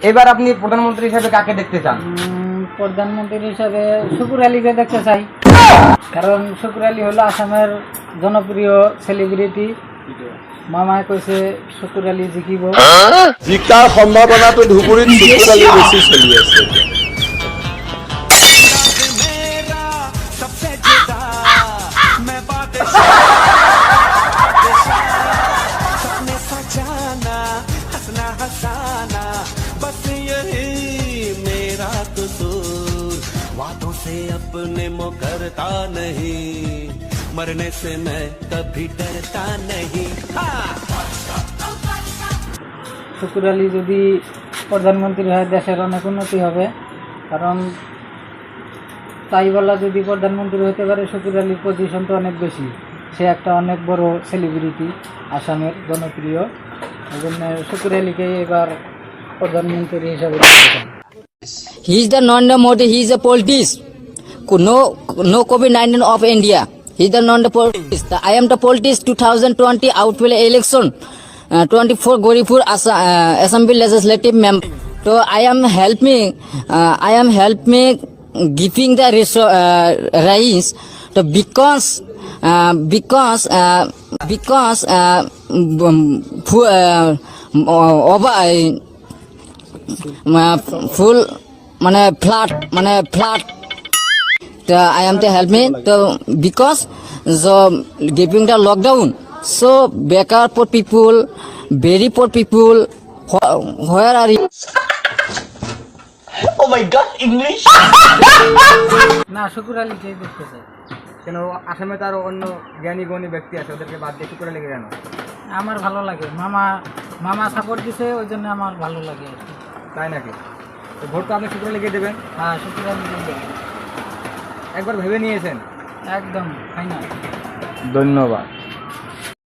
এবার আপনি প্রধানমন্ত্রী হিসেবে কাকে দেখতে চান? প্রধানমন্ত্রী হিসাবে শুকুর আলীকে দেখতে চাই, কারণ শুকুর আলী হলো আসামের জনপ্রিয় সেলিব্রিটি। মামায় কইছে শুকুর আলী জিকিব। জিকাৰ সম্ভাৱনাটো ধুবুৰীত শুকুৰ আলী বেছি চলি আছে। वादों से अपने मुकरता नहीं, मरने से मैं कभी डरता नहीं। শুকুর আলী যদি প্রধানমন্ত্রী হয় দেশের অনেক উন্নতি হবে, কারণ তাই বলা যদি প্রধানমন্ত্রী হতে পারে শুকুর আলীর পজিশন তো অনেক বেশি, সে একটা অনেক বড় সেলিব্রিটি আসামের জনপ্রিয়। এই জন্য শুকুর আলীকে এবার প্রধানমন্ত্রী হিসাবে দেখতে চাই। He is the Narendra Modi. He is a politician. No COVID-19 of India. He is the non-politician. I am the politician. 2020 outwell election. 24 Goripur Assembly legislative member. So I am helping giving the rise. So because full flat I am to help me to because the giving the lockdown, so better poor people, very poor people, where are you? Oh my god, English! না, শুকুর আলীকে দেখতে চাই। কেন আসামে তো আরো অন্য জ্ঞানী গুণী ব্যক্তি আছে, ওদেরকে বাদ দিয়ে শুকুর আলীকে কেন? আমার ভালো লাগে, মামা সাপোর্ট দিছে, ওই জন্য আমার ভালো লাগে আর কি। তাই নাকি? তো ভোট তো আপনি শুকুর আলীকে দেবেন? হ্যাঁ, শুকুর আলীকে দেব। একবার ভেবে নিয়েছেন? একদম ফাইনাল। ধন্যবাদ।